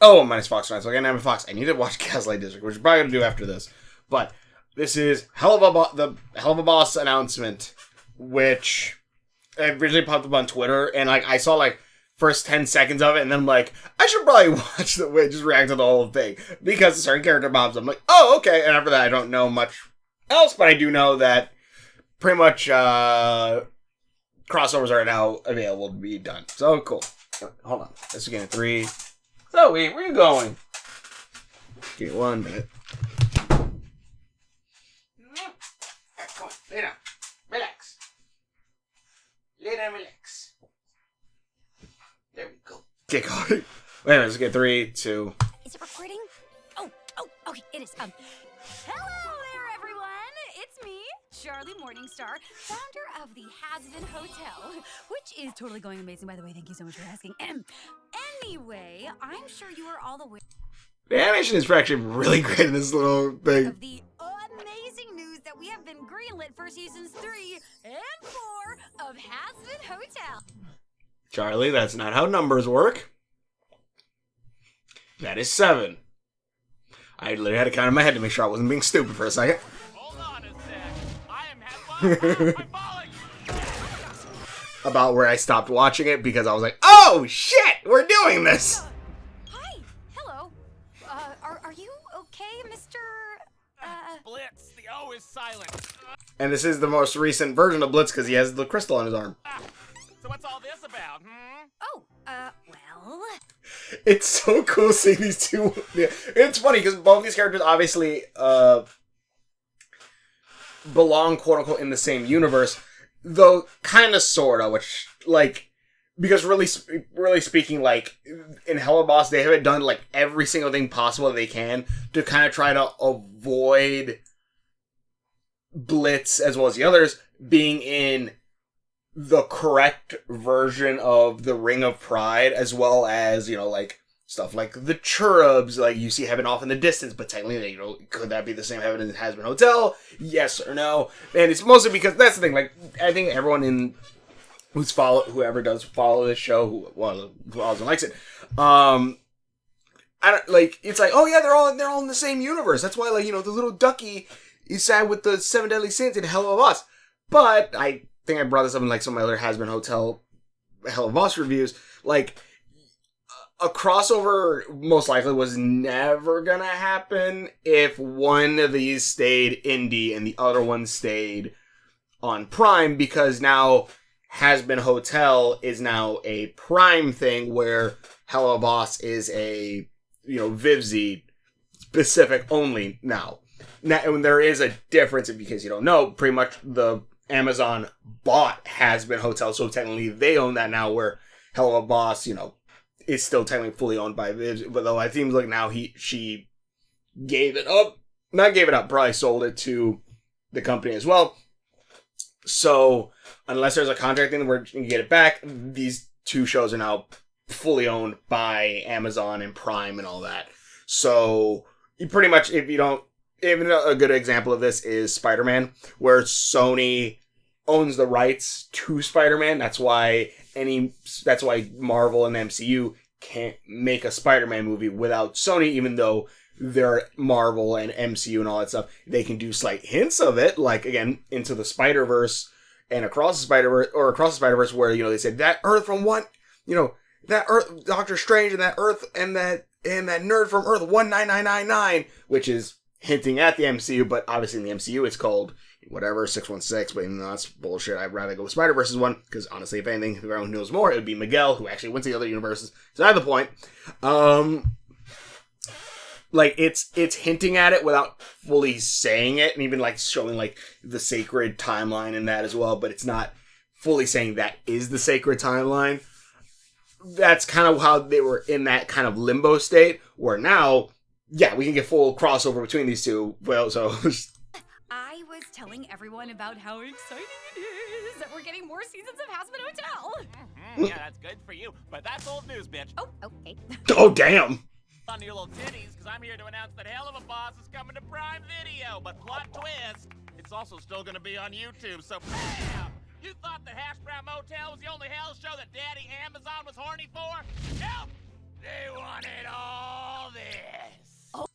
Oh, minus Fox Nights. Okay, I'm Fox. I need to watch Gaslight District, which I'm probably going to do after this. But this is the Helluva Boss announcement, which originally popped up on Twitter, and like I saw like first 10 seconds of it, and then I'm like, I should probably watch the way just react to the whole thing, because a certain character pops up. I'm like, oh, okay, and after that I don't know much else, but I do know that pretty much crossovers are now available to be done. So cool. Hold on. Let's begin at 3. So, where are you going? Give me 1 minute. Come on, lay down. Relax. Lay down, relax. There we go. Get going. Wait a minute, let's get 3, 2. Is it recording? Oh, okay, it is. Hello there, everyone. It's me, Charlie Morningstar, founder of the Hazbin Hotel, which is totally going amazing, by the way. Thank you so much for asking. Anyway, I'm sure you are all aware. The animation is actually really great in this little thing. Of the amazing news that we have been greenlit for seasons 3 and 4 of Hazbin Hotel. Charlie, that's not how numbers work. That is 7. I literally had to count in my head to make sure I wasn't being stupid for a second. Hold on a sec. I am having I'm falling. About where I stopped watching it because I was like, oh shit, we're doing this. Hi. Hello. Are you okay, Mr. Blitz. The O is silent. And this is the most recent version of Blitz because he has the crystal on his arm. So what's all this about, Oh, well. It's so cool seeing these two. Yeah. It's funny because both these characters obviously belong, quote unquote, in the same universe, though kind of, sort of, which, like, because really speaking, like, in Helluva Boss, they haven't done, like, every single thing possible that they can to kind of try to avoid Blitz, as well as the others, being in the correct version of the Ring of Pride, as well as, you know, like, stuff like the Cherubs, like, you see heaven off in the distance, but technically, you know, could that be the same heaven as Hazbin Hotel? Yes or no? And it's mostly because, that's the thing, like, I think everyone whoever does follow this show, who follows and likes it, I don't, like, it's like, oh yeah, they're all in the same universe. That's why, like, you know, the little ducky is sad with the 7 Deadly Sins in Helluva Boss. But I think I brought this up in like some of my other Hazbin Hotel Helluva Boss reviews. Like, a crossover most likely was never gonna happen if one of these stayed indie and the other one stayed on Prime, because now Hazbin Hotel is now a Prime thing where Helluva Boss is a, you know, Vivzy specific only now. And there is a difference, in case you don't know, pretty much the Amazon bought Hazbin Hotel, so technically they own that now, where Helluva Boss, you know, is still technically fully owned by Viv, but though it seems like now she gave it up. Not gave it up, probably sold it to the company as well. So, unless there's a contract thing where you can get it back, these two shows are now fully owned by Amazon and Prime and all that. So, you pretty much, even a good example of this is Spider-Man, where Sony owns the rights to Spider-Man. That's why Marvel and MCU can't make a Spider-Man movie without Sony, even though they're Marvel and MCU and all that stuff. They can do slight hints of it, like, again, Into the Spider-Verse and Across the Spider-Verse, where, you know, they said that Earth from one, you know, that Earth, Doctor Strange and that Earth and that nerd from Earth 19999, which is hinting at the MCU, but obviously in the MCU it's called whatever 616, but even though that's bullshit, I'd rather go with Spider-Verse's one, because honestly, if anything, if everyone knows more, it would be Miguel, who actually went to the other universes. So I have the point. Like, it's hinting at it without fully saying it, and even, like, showing, like, the sacred timeline in that as well, but it's not fully saying that is the sacred timeline. That's kind of how they were in that kind of limbo state, where now, yeah, we can get full crossover between these two. Well, so I was telling everyone about how exciting it is that we're getting more seasons of Hazbin Hotel. Yeah, that's good for you, but that's old news, bitch. Oh, okay. oh damn. On your little titties, because I'm here to announce that Helluva Boss is coming to Prime Video, but plot twist, it's also still going to be on YouTube, so bam! You thought that Hash Brown Motel was the only hell show that Daddy Amazon was horny for? Nope! They wanted all this.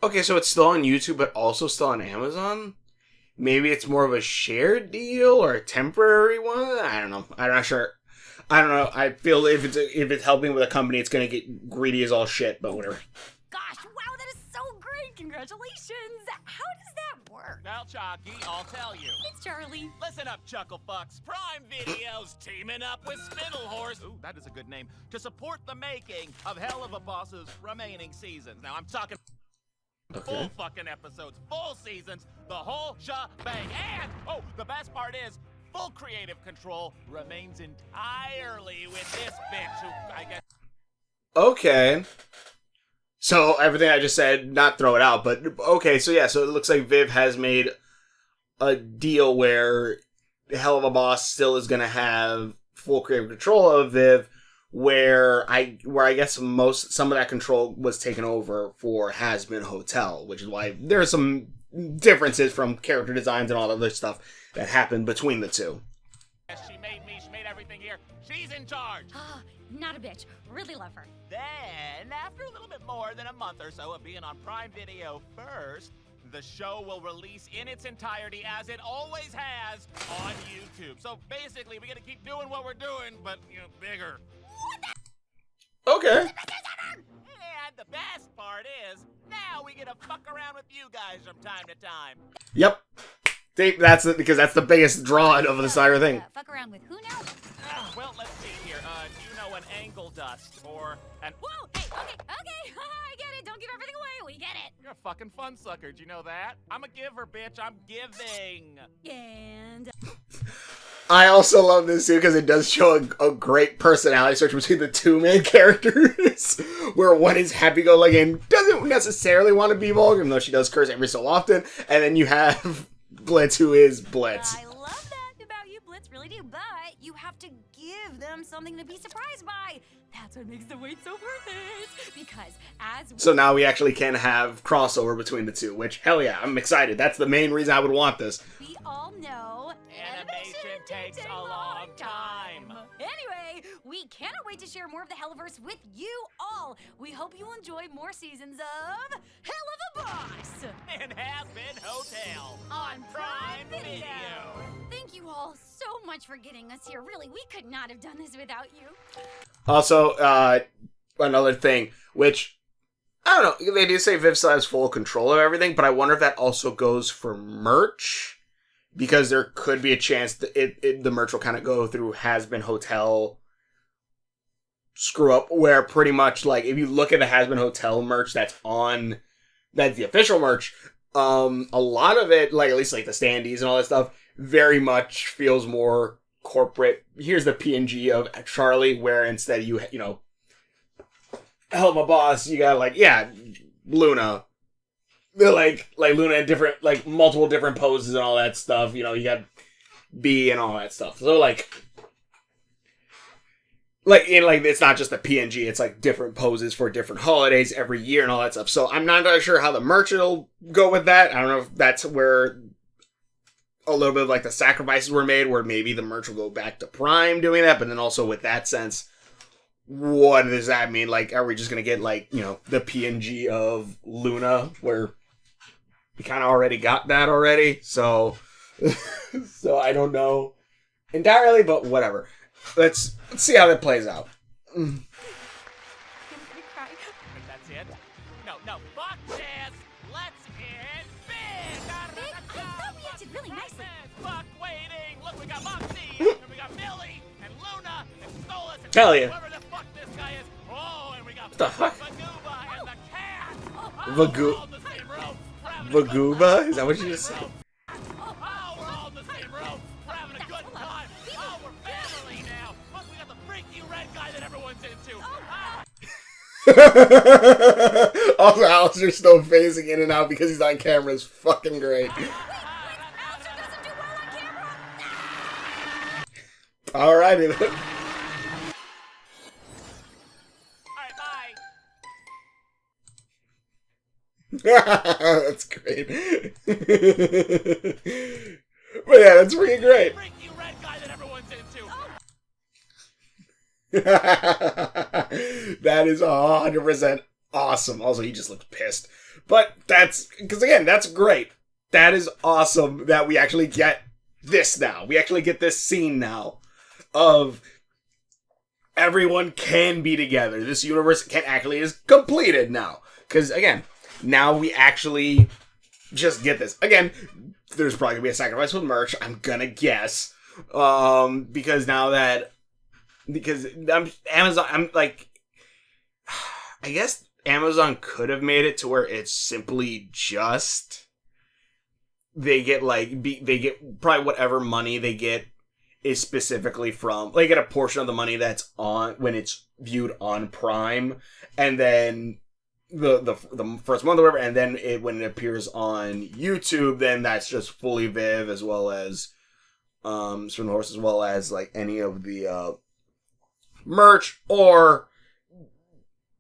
Okay, so it's still on YouTube, but also still on Amazon? Maybe it's more of a shared deal or a temporary one? I don't know. I'm not sure. I don't know. I feel if it's helping with a company, it's going to get greedy as all shit, but whatever. Gosh, wow, that is so great. Congratulations. How does that work? Now, Chalky, I'll tell you. It's Charlie. Listen up, Chucklefucks. Prime Video's teaming up with Spindlehorse, ooh, that is a good name, to support the making of Helluva Boss's remaining seasons. Now, I'm talking full fucking episodes, full seasons, the whole shebang. And, oh, the best part is, full creative control remains entirely with this bitch who, I guess... Okay. So, everything I just said, not throw it out, but okay, so yeah, so it looks like Viv has made a deal where Helluva Boss still is going to have full creative control of Viv, where I guess some of that control was taken over for Hazbin Hotel, which is why there are some differences from character designs and all other stuff that happened between the two. She made me, she made everything here. She's in charge. Ah, not a bitch. Really love her. Then, after a little bit more than a month or so of being on Prime Video first, the show will release in its entirety, as it always has, on YouTube. So basically, we gotta keep doing what we're doing, but, you know, bigger. Okay. And the best part is, now we get to fuck around with you guys from time to time. Yep. That's it, because that's the biggest draw of the entire thing. Fuck around with who now? Well, let's see here. Do you know an angle dust or an... Whoa, hey, okay, I get it. Don't give everything away. We get it. You're a fucking fun sucker. Do you know that? I'm a giver, bitch. I'm giving. And... I also love this too because it does show a great personality switch between the two main characters, where one is happy-go-lucky and doesn't necessarily want to be vulgar, even though she does curse every so often, and then you have Blitz, who is Blitz. I love that about you, Blitz, really do, but you have to give them something to be surprised by. That's what makes the wait so worth it, because as So now we actually can have crossover between the two, which, hell yeah, I'm excited. That's the main reason I would want this. we all know, Animation takes a long time. Anyway, we cannot wait to share more of the Helluverse with you all. We hope you enjoy more seasons of Helluva Boss And Hazbin Hotel on Prime Video. Video. Thank you all so much for getting us here. Really, we could not have done this without you. Also, another thing, which, I don't know, they do say Viv still has full control of everything, but I wonder if that also goes for merch, because there could be a chance that the merch will kind of go through Hazbin Hotel screw up, where pretty much, like, if you look at the Hazbin Hotel merch that's the official merch, a lot of it, like, at least, like, the standees and all that stuff, very much feels more corporate. Here's the PNG of Charlie, where instead you know, Helluva Boss, you got, like, yeah, Luna. They're like Luna in different, like, multiple different poses and all that stuff. You know, you got B and all that stuff. So, like, it's not just a PNG, it's, like, different poses for different holidays every year and all that stuff. So, I'm not entirely sure how the merch will go with that. I don't know if that's where a little bit of, like, the sacrifices were made, where maybe the merch will go back to Prime doing that, but then also with that sense, what does that mean? Like, are we just gonna get, like, you know, the PNG of Luna, where we kind of already got that already, so so I don't know entirely, but whatever. Let's see how that plays out. I'm gonna cry. That's it? No, fuck this! Let's end big! Big? I thought we acted really nicely. Fuck waiting! Look, we got Moxie, and we got Millie, and Luna, and Stolas, and Hell yeah. whoever the fuck this guy is. Oh, and we got What the fuck? Vaguba and the cat! Vagu- We're all in the same room. We're having a good Vaguba? Is that what you just said? Oh, we're all in the same room. We're having a good time. Oh, we're family now. Look, we got the freaky red guy that everyone's into. Ah. Also, Alistair's still phasing in and out because he's on camera is fucking great. Alistair doesn't do well on camera. Alrighty then. All right, bye. That's great. But yeah, that's pretty great. Freaky red guy that everyone's into. That is 100% awesome. Also, he just looks pissed. But that's, because again, that's great. That is awesome that we actually get this now. We actually get this scene now of everyone can be together. This universe can actually is completed now. Because again, now we actually just get this. Again, there's probably going to be a sacrifice with merch, I'm going to guess. Because Amazon, I'm like, I guess Amazon could have made it to where it's simply just, they get probably whatever money they get is specifically from, they get a portion of the money that's on, when it's viewed on Prime, and then the first month or whatever, and then when it appears on YouTube, then that's just fully Viv, as well as Spin the Horse, as well as like any of the merch, or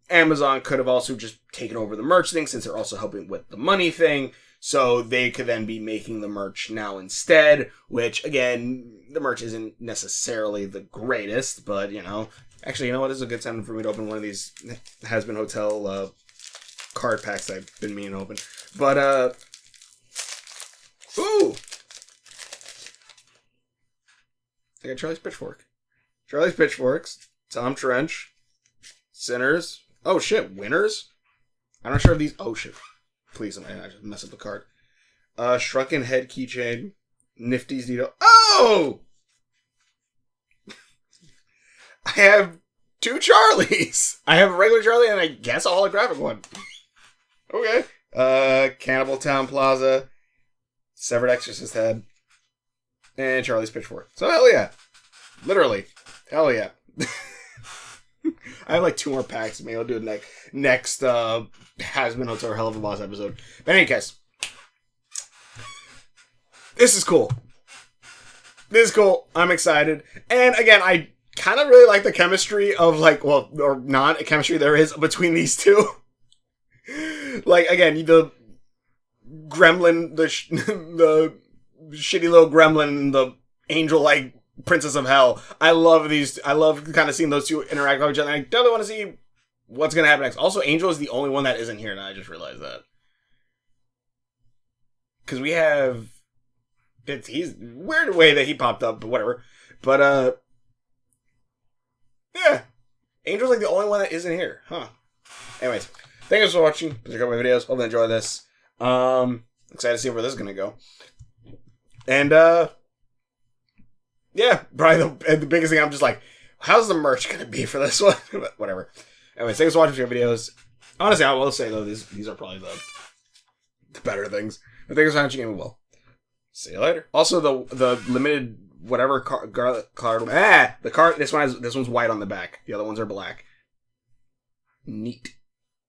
Amazon could have also just taken over the merch thing, since they're also helping with the money thing, so they could then be making the merch now instead, which, again, the merch isn't necessarily the greatest, but, you know, actually, you know what, this is a good time for me to open one of these Hazbin Hotel card packs that I've been meaning to open, but, ooh! I got Charlie's Pitchfork. Charlie's Pitchforks, Tom Trench, Sinners, oh shit, Winners? I'm not sure if these, oh shit. Please, I just mess up the card. Shrunken Head Keychain, Nifty's Needle. Oh! I have two Charlies. I have a regular Charlie and I guess a holographic one. Okay. Cannibal Town Plaza, Severed Exorcist Head, and Charlie's Pitchfork. So hell yeah. Literally. Hell yeah. I have like 2 more packs. Maybe I'll do it next Hazbin Hotel or Helluva Boss episode. But in any case, this is cool. This is cool. I'm excited. And again, I kind of really like the chemistry of like, well, or non-chemistry there is between these two. Like, again, the gremlin, the shitty little gremlin, and the angel-like Princess of Hell. I love these. I love kind of seeing those two interact with each other. I definitely want to see what's going to happen next. Also, Angel is the only one that isn't here, and I just realized that. Because we have... he's weird way that he popped up, but whatever. But, yeah. Angel's like the only one that isn't here. Huh. Anyways, thank you for watching. Please check out my videos. Hope you enjoy this. Excited to see where this is going to go. And, yeah, probably the biggest thing, I'm just like, how's the merch going to be for this one? But whatever. Anyways, thanks for watching your videos. Honestly, I will say, though, these are probably the better things. But thanks for watching, and we will see you later. Also, the limited whatever card, the card, this one's white on the back. The other ones are black. Neat.